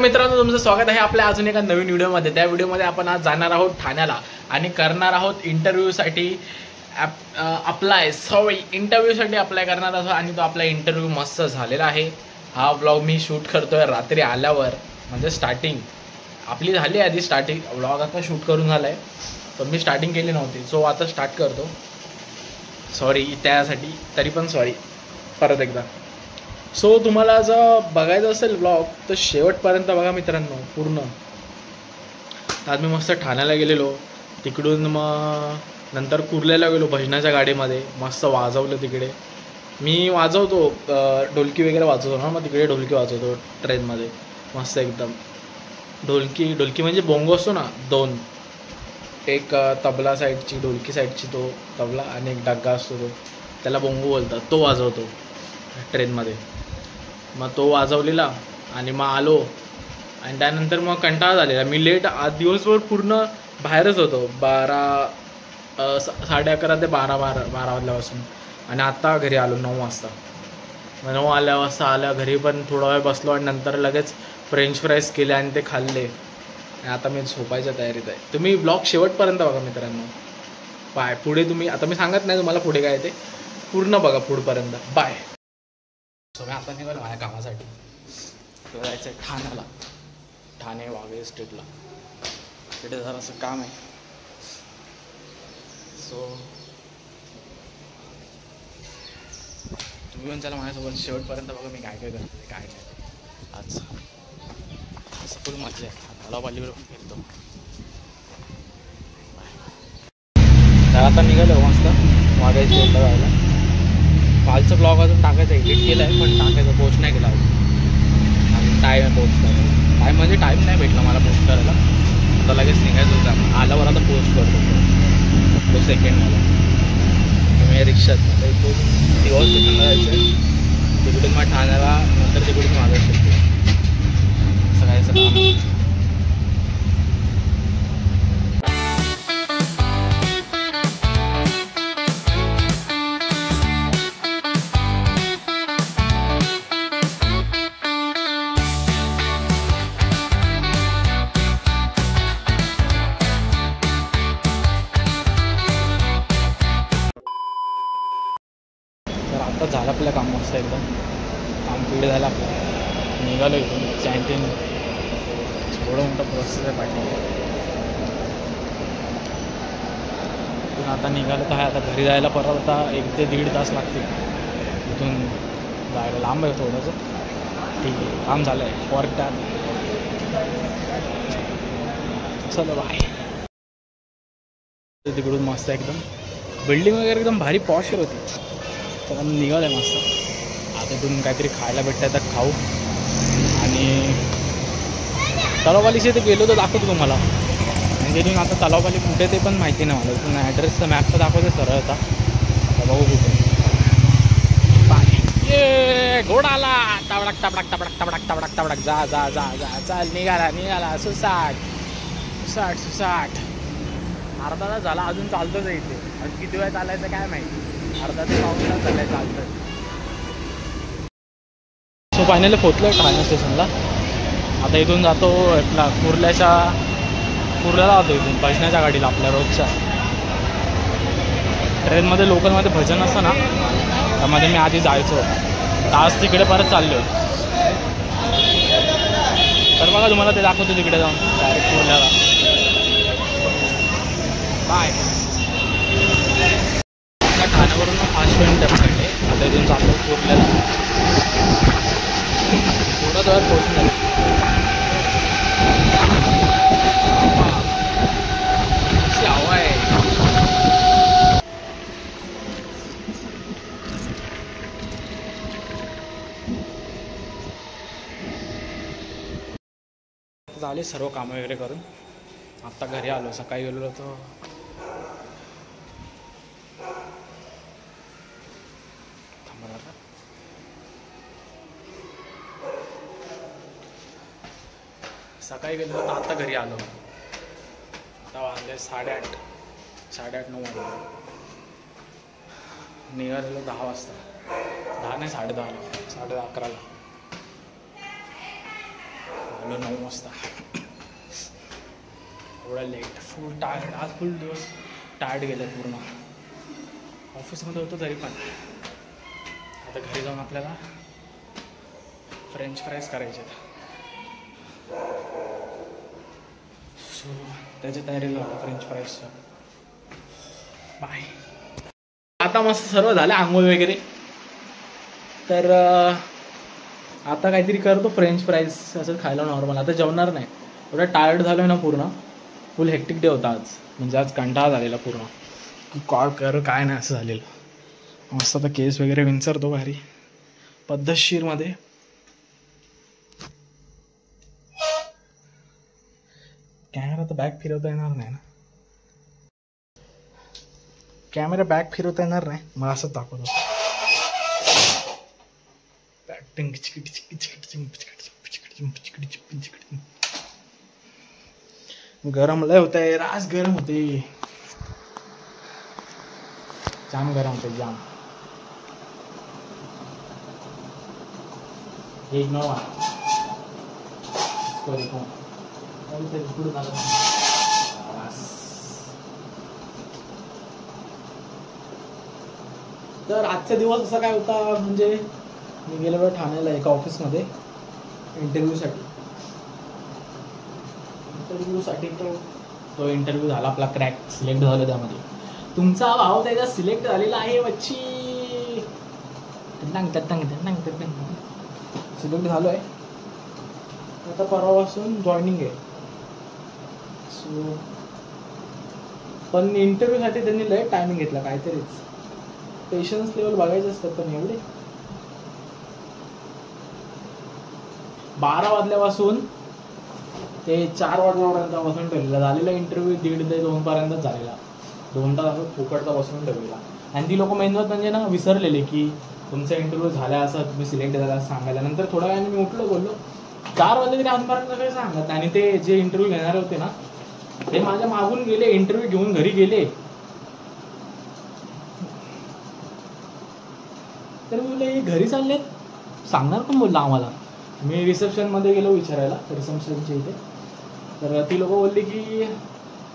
मित्रांनो, तुमचं स्वागत आहे आपल्या अजून एका नवीन व्हिडिओमध्ये। त्या व्हिडिओमध्ये आपण आज जाणार आहोत ठाण्याला आणि करणार आहोत इंटरव्ह्यूसाठी इंटरव्ह्यूसाठी अप्लाय करणार आहोत आणि तो आपला इंटरव्ह्यू मस्त झालेला आहे। हा व्लॉग मी शूट करतोय रात्री आल्यावर, म्हणजे स्टार्टिंग आपली झाली आधी स्टार्टिंग, व्लॉग आता शूट करून झालाय पण मी स्टार्टिंग केली नव्हती, सो आता स्टार्ट करतो। सॉरी त्यासाठी, तरी पण सॉरी परत एकदा। सो तुम्हाला जर बघायचं असेल व्लॉग तर शेवटपर्यंत बघा मित्रांनो पूर्ण। आज मी मस्त ठाण्याला गेलेलो, तिकडून मग नंतर कुर्ल्याला गेलो भजनाच्या गाडीमध्ये, मस्त वाजवलं तिकडे। मी वाजवतो ढोलकी वगैरे वाजवतो ना, मग तिकडे ढोलकी वाजवतो ट्रेनमध्ये मस्त एकदम। ढोलकी म्हणजे बोंगो असतो ना दोन, एक तबला साईडची ढोलकी साईडची तो तबला आणि एक डग्गा असतो तो, त्याला बोंगो बोलतात, तो वाजवतो ट्रेनमध्ये। मग तो वाजवलेला आणि मग आलो आणि त्यानंतर मग कंटाळा झालेला, मी लेट आज दिवसभर पूर्ण बाहेरच होतो, 11:30 ते 12 वाजल्यापासून, आणि आत्ता घरी आलो 9 वाजता। मग 9 वाजता आल्या घरी पण थोडा वेळ बसलो आणि नंतर लगेच फ्रेंच फ्राईज केले आणि ते खाल्ले आणि आता मी झोपायच्या तयारीत आहे। तुम्ही ब्लॉग शेवटपर्यंत बघा मित्रांनो, बाय। पुढे तुम्ही आता मी सांगत नाही तुम्हाला पुढे काय ते, पूर्ण बघा पुढपर्यंत, बाय। सो मी आता निघालो माझ्या कामासाठी, तुला जायचं आहे ठाण्याला, ठाणे वाघे स्टेटला, तिथे जरासं काम आहे। सो तुम्ही पण चला माझ्यासोबत शेवटपर्यंत बघा मी काय काय करतो काय नाही। आज असं फुल मजा आहे, तलावपालीवर फिरतो। तर आता निघालो मस्त वाघे स्टेटला जायला। कालचं ब्लॉग अजून टाकायचं, एडिट केलं आहे पण टाकायचं, पोस्ट नाही केला अजून, आणि टाईम आहे पोस्ट करायला। टाईम म्हणजे टाईम नाही भेटला मला पोस्ट करायला, आता लगेच निघायचं होतं, आल्यावर आता पोस्ट करतो तो सेकंडमध्ये। मी रिक्षात आता इथून दिवस स्टेशनला जायचं आहे, तिकडून मग ठाण्याला, नंतर तिकडून माझं शकतो सगळ्याचं काम। आता झालं आपलं काम मस्त एकदम, काम पुढे झालं आपलं। निघालो इथून कॅन्टीन, थोडं मोठं प्रोसेस आहे पाठी, इथून आता निघालो तर आहे। आता घरी जायला परत आता 1 ते 1.5 तास लागतील इथून जायला, लांब आहे थोडंसं। ठीक आहे, काम झालं आहे, वर्क डन, चलो बाय। तिकडून मस्त एकदम बिल्डिंग वगैरे एकदम भारी पॉश होती, तर निघालं आहे मस्त। आता इथून काहीतरी खायला भेटतं तर खाऊ, आणि तलावपालीशी ते गेलो तर दाखवतो तुम्हाला, आणि तिथून आता तलावपाली कुठे ते पण माहिती नाही मला, इथून ॲड्रेस तर मॅपचा दाखवतो सरळ होता, तर बघू कुठे। ये घोडा आला, ताबडक ताबडक ताबडक ताबडक ताबडक ताबडक, जा जा जा जा, चाल निघाला, सुसाट। अर्धा तास झाला अजून चालतोच आहे इथे, अजून किती वेळ चालायचं काय माहिती, अर्धा ते पाऊण तास झालं चालतं। सो फायनली पोहोचलो ठाणे स्टेशनला। आता इथून जातो आपला कुर्ल्याला जातो, इथून भजनाच्या गाडीला आपल्या रोजच्या ट्रेनमध्ये, लोकलमध्ये भजन असतं ना, त्यामध्ये मी आधी जायचो, तास तिकडे परत चाललो। तर बघा तुम्हाला ते दाखवतो तिकडे जाऊन डायरेक्ट कुर्ल्याला, बाय। ठाण्यावरून 5 मिनिट पकडले, आता इथून चाललो कुर्ल्याला, थोडा वेळ पोहोचून झालं। हवा आहे, झाले सर्व कामं वगैरे करून आत्ता घरी आलो। सकाळी गेलो तर आता घरी आलो, आता वाजले 8:30 9 वाजले, निघालेलो 10 वाजता, 10 नाही 10:30ला, 11:30ला। झालं 9 वाजता. एवढा लेट, फुल टायर्ड. आज फुल दिवस टायर्ड गेलं पूर्ण. ऑफिसमध्ये होतो तरी पण. आता घरी जाऊन आपल्याला फ्रेंच फ्राईज करायचे आहेत. सो त्याची तयारी लागतो फ्रेंच फ्राईजचं. बाय. आता मस्त सर्व झालं आंघोळ वगैरे. तर आता काहीतरी करतो फ्रेंच फ्राईज असं खायला नॉर्मल. आता जेवणार नाही, एवढा टायर्ड झालो आहे ना पूर्ण. फुल हेक्टिक डे होता आज. म्हणजे आज कंटाळा झालेला पूर्ण. कॉल कर काय नाही असं झालेलं. मस्त आता केस वगैरे विंचरतो भारी पद्धतशीरमध्ये. कॅमेरा तर बॅग फिरवता येणार नाही ना. कॅमेरा बॅग फिरवता येणार नाही, मला असंच दाखवतो. गरम लय होत आहे, रास गरम होते, जाम गरम होते जाम. एक नवा तर आजचा दिवस असा काय होता म्हणजे मी गेलो ठाण्याला एका ऑफिसमध्ये इंटरव्ह्यूसाठी. तो इंटरव्ह्यू झाला आपला क्रॅक, सिलेक्ट झालं. त्यामध्ये तुमचा भाव त्याचा सिलेक्ट झालेला आहे. वच्ची सिलेक्ट झालो आहे. आता परवापासून जॉईनिंग आहे. सो पण इंटरव्ह्यूसाठी त्यांनी लय टायमिंग घेतला काहीतरीच. पेशन्स लेवल बघायचे असतात पण एवढे. 12 वाजल्यापासून ते 4 वाजेपर्यंत बसून ठेवलेला. झालेला इंटरव्ह्यू 1:30 ते 2 पर्यंतच झालेला. 2 तास असं फुकटचा बसून ठेवलेला. आणि ती लोक मेहनत म्हणजे ना विसरलेले की तुमचा इंटरव्ह्यू झाला असं, तुम्ही सिलेक्ट झाला असं सांगायला. नंतर थोड्या वेळाने मी उठलो, बोललो 4 वाजले तरी अजूनपर्यंत काही सांगत. आणि ते जे इंटरव्ह्यू घेणारे होते ना ते माझ्या मागून गेले, इंटरव्ह्यू घेऊन घरी गेले. तर मी बोलले घरी चाललेत, सांगणार पण बोलला आम्हाला. मी रिसेप्शनमध्ये गेलो विचारायला रिसेप्शनच्या इथे. तर ती लोक बोलली की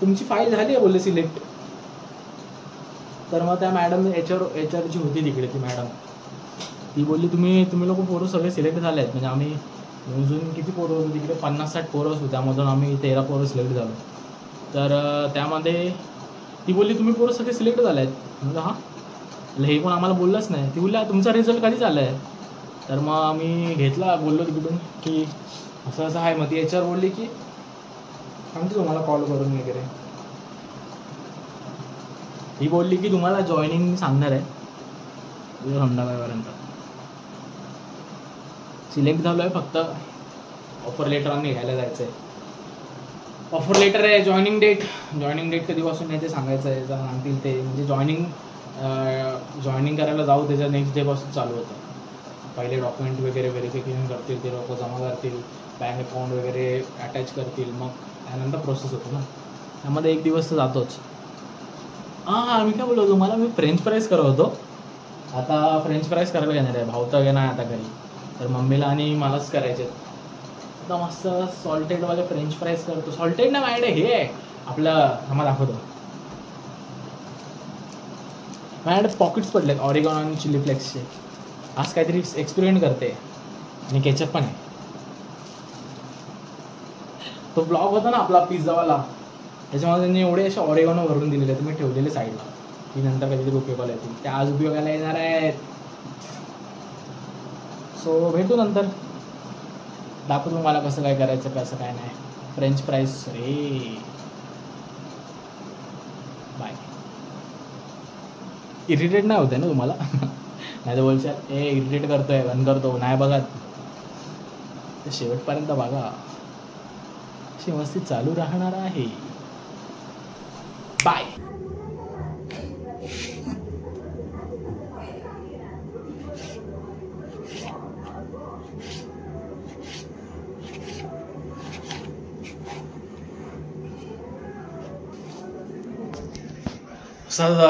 तुमची फाईल झाली आहे बोलले सिलेक्ट. तर मग त्या मॅडम एच आर जी होती तिकडे, ती मॅडम ती बोलली तुम्ही लोक पोरं सगळे सिलेक्ट झाले आहेत. म्हणजे आम्ही अजून किती पोरं होतो तिकडे, 50-60 पोरं होतो. त्यामधून आम्ही 13 पोरं सिलेक्ट झालो. तर त्यामध्ये ती बोलली तुम्ही पोरं सगळे सिलेक्ट झाले आहेत. म्हणजे हां, हे पण आम्हाला बोललंच नाही. ती बोलली तुमचा रिझल्ट कधी झाला आहे. तर मग आम्ही घेतला, बोललो तिकडून की असं असं आहे. मग ती एच आर बोलली की सांगते तुम्हाला कॉल करून वगैरे. ही बोलली की तुम्हाला जॉईनिंग सांगणार आहे संध्याकाळपर्यंत. सिलेक्ट झालो आहे, फक्त ऑफर लेटर आम्ही घ्यायला जायचं आहे. ऑफर लेटर आहे, जॉईनिंग डेट कधीपासून आहे ते सांगायचं आहे. सांगतील ते म्हणजे जॉईनिंग करायला जाऊ त्याच्या नेक्स्ट डेपासून चालू होतं. पहिले डॉक्युमेंट वगैरे व्हेरिफिकेशन करतील, ते लोक जमा करतील, बँक अकाउंट वगैरे अटॅच करतील, मग त्यानंतर प्रोसेस होतो ना. त्यामध्ये 1 दिवस तर जातोच. हां मी काय बोललो तुम्हाला, मी फ्रेंच फ्राईज करत होतो. आता फ्रेंच फ्राईज करायला घेणार आहे. भाऊ तर घेणार आता घरी, तर मम्मीला आणि मलाच करायचे. आता मस्त सॉल्टेडवाले फ्रेंच फ्राईज करतो. सॉल्टेड ना माझ्याकडे हे आहे आपलं, आम्हाला दाखवतो. माझ्याकडे पॉकेट्स पडलेत ऑरिगॉन आणि चिली फ्लेक्सचे. आज काहीतरी एक्सपेरिमेंट करते. आणि केचप पण आहे. तो ब्लॉग होता ना आपला पिझ्झावाला, त्याच्यामध्ये त्यांनी एवढे असे ऑरिगॉनो भरून दिलेले, तुम्ही ठेवलेले साईडला, की नंतर कधीतरी उपयोगाला येतील. त्या आज उपयोगाला येणार आहेत. सो भेटू नंतर, दाखवतो तुम्हाला कसं काय करायचं, कसं काय नाही. फ्रेंच फ्राईज रे. बाय. इरिटेट नाही होते ना तुम्हाला? नाही तर बोलशाल ए इरिटेट करतोय, बंद करतो, नाही बघत. तर शेवटपर्यंत बघा, अशी मस्ती चालू राहणार आहे. बाय.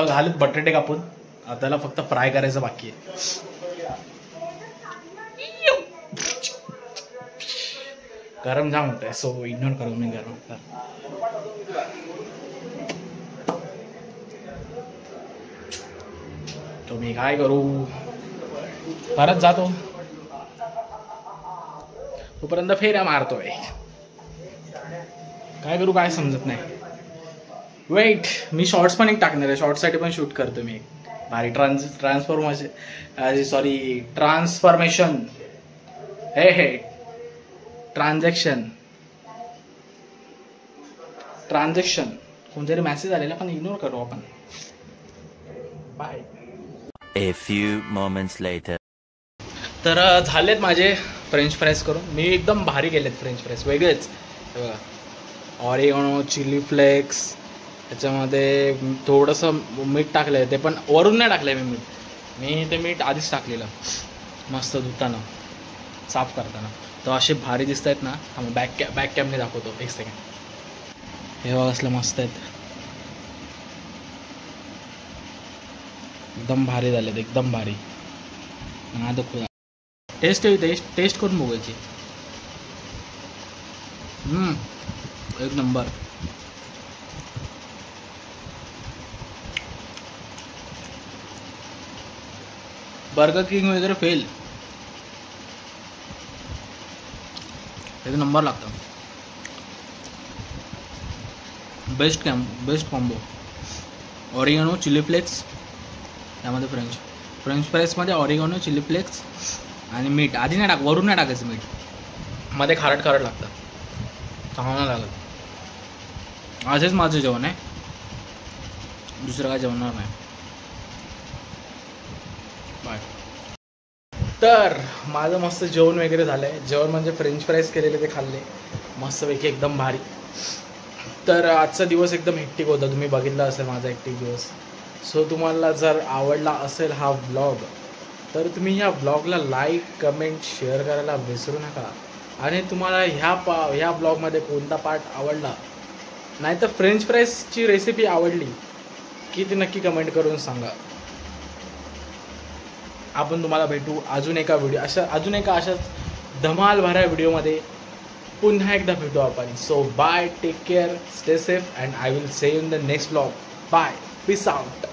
घालत बटाटे कापून, त्याला फक्त फ्राय करायचं बाकी आहे. गरम जाम होत आहे, सो इग्नोर करू मी गरम. तो मी काय करू, परत जातो तोपर्यंत फेऱ्या मारतोय. काय करू काय समजत नाही. वेट, मी शॉर्ट्स पण एक टाकणार आहे, शॉर्ट्ससाठी पण शूट करतो मी भारी. ट्रान्सफॉर्मेशन हे ट्रान्झॅक्शन कोणतरी मेसेज आलेला पण इग्नोर करू आपण. Bye. A few moments later. तर झालेत माझे फ्रेंच फ्राईज करून. मी एकदम भारी केलेत फ्रेंच फ्राईज, वेगळेच. बघा, ऑरिगॅनो, चिली फ्लेक्स, त्याच्यामध्ये थोडंसं मीठ टाकलं आहे, ते पण वरून नाही टाकलं आहे मी ते मीठ आधीच टाकलेलं मस्त धुताना, साफ करताना. तर असे भारी दिसत आहेत ना. बॅक कॅमने दाखवतो, एक सेकंड. हे बघा असलं मस्त आहेत, एकदम भारी झालेत, एकदम भारी. आता टेस्ट करून बघायची. एक नंबर. बर्गर किंग वगैरे फेल, एक नंबर लागतं. Best combo. Oregano, chilli flakes, त्यामध्ये फ्रेंच फ्राईजमध्ये ऑरिगॅनो, चिली फ्लेक्स आणि मीठ. आधी नाही वरून नाही टाकायचं मीठ, मध्ये खारट लागतं, चांगलं लागत. आजच माझं जेवण आहे, दुसरं काय जेवणार नाही. बाय. तर माझं मस्त जेवण वगैरे झालं आहे. जेवण म्हणजे फ्रेंच फ्राईज केलेले ते खाल्ले मस्तपैकी, एकदम भारी. तर आजचा दिवस एकदम हेक्टिक होता, तुम्ही बघितला असेल माझा हेक्टिक दिवस. सो तुम्हाला जर आवडला असेल हा व्लॉग तर तुम्ही ह्या व्लॉगला लाईक, कमेंट, शेअर करायला विसरू नका. आणि तुम्हाला ह्या ब्लॉगमध्ये कोणता पार्ट आवडला, नाही तर फ्रेंच फ्राईजची रेसिपी आवडली की ती नक्की कमेंट करून सांगा. आपण तुम्हाला भेटू अजून एका अशाच धमाल भऱ्या व्हिडिओमध्ये. पुन्हा एकदा भेटू आपण. So bye, take care, stay safe, and I will see you in the next vlog. Bye, peace out.